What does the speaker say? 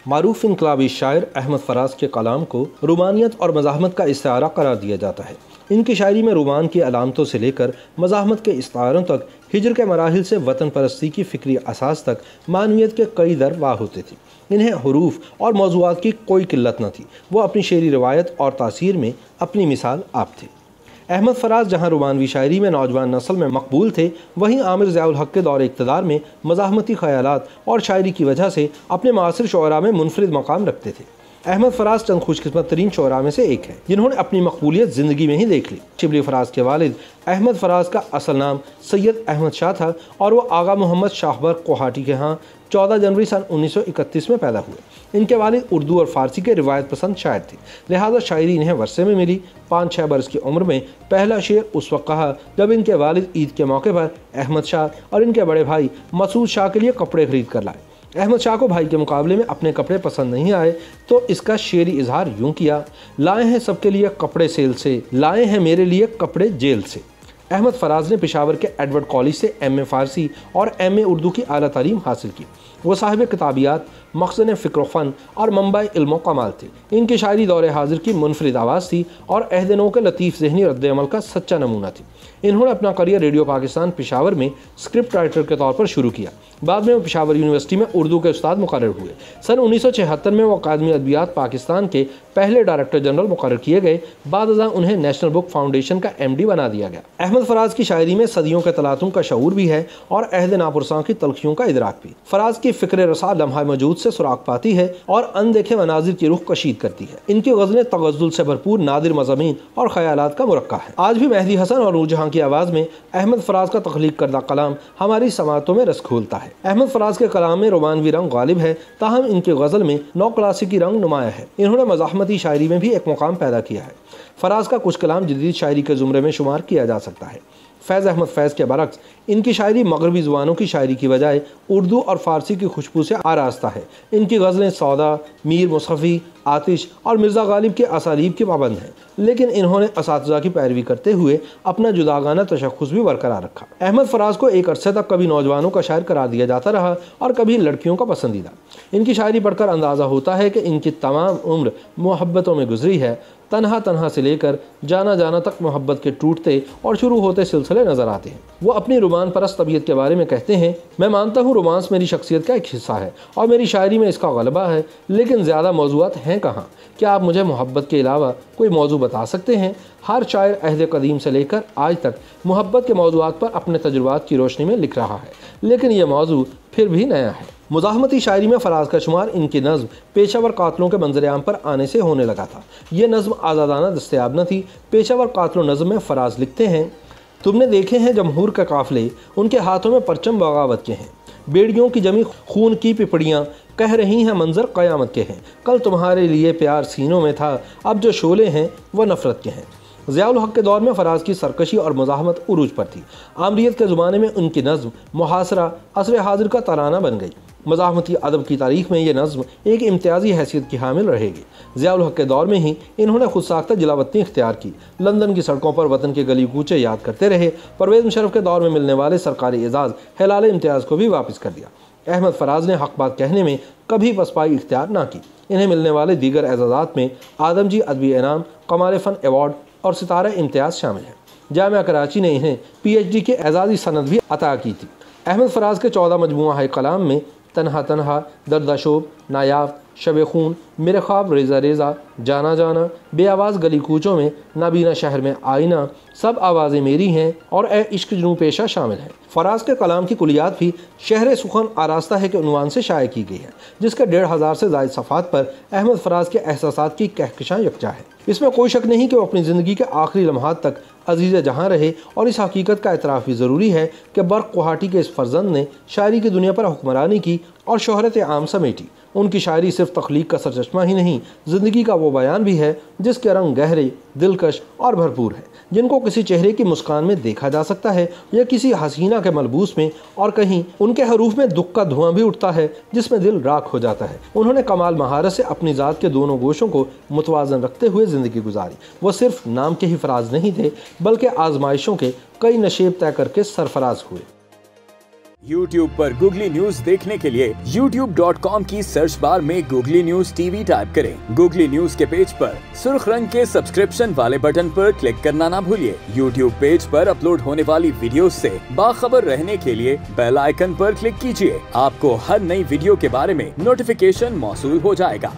मारूफ इनकलाबी शायर अहमद फराज के कलाम को रोमानियत और मज़ाहमत का इस्तारा करार दिया जाता है। इनकी शायरी में रोमान की अलामतों से लेकर मज़ाहमत के इस्तारों तक, हिजर के मराहिल से वतन परस्ती की फ़िक्री असास तक मानवियत के कई दर वाह होते थे। इन्हें हरूफ और मौज़ूआत की कोई किल्लत न थी। वो अपनी शेरी रवायत और तासीर में अपनी मिसाल आप थे। अहमद फराज जहाँ रोमानवी शायरी में नौजवान नस्ल में मकबूल थे, वहीं आमिर ज़ियाउल हक़ के दौर इक़्तिदार में मज़ाहमती ख़यालात और शायरी की वजह से अपने मासिर शुअरा में मुनफरिद मकाम रखते थे। अहमद फराज चंद खुशकिस्मत तरीन शुअरा में से एक है जिन्होंने अपनी मकबूलियत ज़िंदगी में ही देख ली। शिबली फराज के वालिद अहमद फराज का असल नाम सैयद अहमद शाह था और वो आगा मोहम्मद शाहबर कोहाटी के यहाँ 14 जनवरी सन 1931 में पैदा हुए। इनके वालिद उर्दू और फ़ारसी के रिवायत पसंद शायर थे, लिहाजा शायरी इन्हें वर्षे में मिली। 5-6 बरस की उम्र में पहला शेर उस वक्त कहा जब इनके वालिद ईद के मौके पर अहमद शाह और इनके बड़े भाई मसूद शाह के लिए कपड़े खरीद कर लाए। अहमद शाह को भाई के मुकाबले में अपने कपड़े पसंद नहीं आए तो इसका शेरी इजहार यूं किया, लाए हैं सबके लिए कपड़े सेल से, लाए हैं मेरे लिए कपड़े जेल से। अहमद फराज ने पेशावर के एडवर्ड कॉलेज से MA फ़ारसी और MA उर्दू की आला तालीम हासिल की। वो साहिब किताबियात, मखज़न फ़िक्र फ़न और मंबा इल्म कमाल थे। इनकी शायरी दौरे हाजिर की मुनफरिद आवाज़ थी और अहद नौ के लतीफ़ ज़हनी रद्द-ए-अमल का सच्चा नमूना थी। इन्होंने अपना करियर रेडियो पाकिस्तान पेशावर में स्क्रिप्ट राइटर के तौर पर शुरू किया। बाद में वो पेशावर यूनिवर्सिटी में उर्दू के उस्ताद मुकर्रर हुए। सन 1976 में वो अकादमी अदबियात पाकिस्तान के पहले डायरेक्टर जनरल मुकर्रर किए गए। बाद उन्हें नेशनल बुक फाउंडेशन का MD बना दिया गया। अहमद फराज की शायरी में सदियों के तलातुम का शऊर भी है और अहद नापुरसां की तलखियों का इदराक भी। फराज की फ़िक्र रसा लम्हा मौजूद से सुराग पाती है और अनदेखे मनाजिर की रुख कशीद करती है। इनकी गज़लें तगज़्ज़ुल से भरपूर नादिर मज़ामीन और ख़यालात का मुरक्का है। आज भी मेहदी हसन और नूरजहां की आवाज़ में अहमद फराज का तख्लीक करदा कलाम हमारी समातों में रस घोलता है। अहमद फराज के कलाम में रोमानवी रंग गालिब है, ताहम इनकी गज़ल में नौ क्लासिकी रंग नुमाया है। इन्होंने मज़ाहमती शायरी में भी एक मुकाम पैदा किया है। फराज का कुछ कलाम जदीद शायरी के ज़ुमरे में शुमार किया जा सकता है। फैज़ अहमद फैज़ के बरक्स इनकी शायरी मगरबी ज़ुबानों की शायरी की बजाय उर्दू और फ़ारसी की खुशबू से आरास्ता है। इनकी गज़लें सौदा, मीर मुसफ़ी, आतिश और मिर्ज़ा गालिब के असालीब की पाबंद हैं, लेकिन इन्होंने असातिज़ा की पैरवी करते हुए अपना जुदागाना तशख़्ख़ुस भी बरकरार रखा। अहमद फराज को एक अरसे तक कभी नौजवानों का शायर करार दिया जाता रहा और कभी लड़कियों का पसंदीदा। इनकी शायरी पढ़कर अंदाज़ा होता है कि इनकी तमाम उम्र मोहब्बतों में गुजरी है। तन्हा तन्हा से लेकर जाना जाना तक मोहब्बत के टूटते और शुरू होते सिलसिले नज़र आते हैं। वो अपनी रोमान परस्त तबीयत के बारे में कहते हैं, मैं मानता हूँ रोमांस मेरी शख्सियत का एक हिस्सा है और मेरी शायरी में इसका गलबा है, लेकिन ज़्यादा मौज़ूआत हैं कहाँ। क्या आप मुझे मोहब्बत के अलावा कोई मौजू बता सकते हैं? हर शायर अहद कदीम से लेकर आज तक मोहब्बत के मौज़ूआत पर अपने तजुर्बात की रोशनी में लिख रहा है, लेकिन यह मौजू फिर भी नया है। मुज़ाहमती शायरी में फराज का शुमार इनकी नज़्म पेशावर कातलों के मंजर-ए-आम पर आने से होने लगा था। ये नज़्म आज़ादाना दस्तयाब न थी। पेशावर कातलों नज़्म में फराज लिखते हैं, तुमने देखे हैं जमहूर के काफ़िले, उनके हाथों में परचम बगावत के हैं, बेड़ियों की जमी खून की पिपड़ियाँ कह रही हैं मंजर क़यामत के हैं। कल तुम्हारे लिए प्यार सीनों में था, अब जो शोले हैं वह नफ़रत के हैं। ज़ियाउल हक़ के दौर में फराज की सरकशी और मुज़ाहमत उरूज पर थी। आमरीत के ज़माने में उनकी नज़्म मुहासरा असर हाजिर का तराना बन गई। मज़ाहमती अदब की तारीख़ में ये नज़्म एक इम्तियाज़ी हैसियत की हामिल रहेगी। ज़ियाउल हक़ के दौर में ही इन्होंने खुद साख्ता जलावतनी इख्तियार की। लंदन की सड़कों पर वतन के गली कूचे याद करते रहे। परवेज़ मुशर्रफ के दौर में मिलने वाले सरकारी एजाज़ हिलाल इम्तियाज़ को भी वापस कर दिया। अहमद फराज ने हक़ बात कहने में कभी पसपाई इख्तियार ना की। इन्हें मिलने वाले दीगर एजाज़ात में आदमजी अदबी इनाम, कमाल फ़न अवार्ड और सितारा इम्तियाज़ शामिल हैं। जामिया कराची ने इन्हें PhD के एजाज़ी सनद भी अता की थी। अहमद फराज के 14 मजमूआ कलाम में तन्हा तन्हा, दर्दाशोब, नायाब, शब खून, मेरे ख्वाब रेज़ा रेज़ा, जाना जाना, बेआवाज़ गली कूचों में, नाबीना शहर में आईना, सब आवाज़ें मेरी हैं और ए इश्क जुनूं पेशा शामिल हैं। फराज के कलाम की कुलियात भी शहर सुखन आरास्ता है के उन्वान से शाये की गई है, जिसके 1500 से ज़ायद सफ़ात पर अहमद फराज के एहसासात की कहकशां यकजा है। इसमें कोई शक नहीं कि वो अपनी ज़िंदगी के आखिरी लम्हात तक अजीज़ जहाँ रहे और इस हकीकत का एतराफ़ भी ज़रूरी है कि बर्क़ कोहाटी के इस फर्जंद ने शायरी की दुनिया पर हुक्मरानी की और शोहरत आम समेटी। उनकी शायरी सिर्फ तख्लीक का सरचश्मा ही नहीं, ज़िंदगी का वो बयान भी है जिसके रंग गहरे, दिलकश और भरपूर है, जिनको किसी चेहरे की मुस्कान में देखा जा सकता है या किसी हसीना के मलबूस में, और कहीं उनके हरूफ में दुख का धुआं भी उठता है जिसमें दिल राख हो जाता है। उन्होंने कमाल महारत से अपनी ज़ात के दोनों गोशों को मुतवाज़न रखते हुए ज़िंदगी गुजारी। वो सिर्फ नाम के ही फराज नहीं थे, बल्कि आजमाइशों के कई नशेब तय करके सरफराज हुए। YouTube पर गूगली न्यूज देखने के लिए youtube.com की सर्च बार में गूगली न्यूज टीवी टाइप करें। गूगली न्यूज के पेज पर सुर्ख रंग के सब्सक्रिप्शन वाले बटन पर क्लिक करना ना भूलिए। YouTube पेज पर अपलोड होने वाली वीडियो से बाखबर रहने के लिए बेल आइकन पर क्लिक कीजिए। आपको हर नई वीडियो के बारे में नोटिफिकेशन मौसूल हो जाएगा।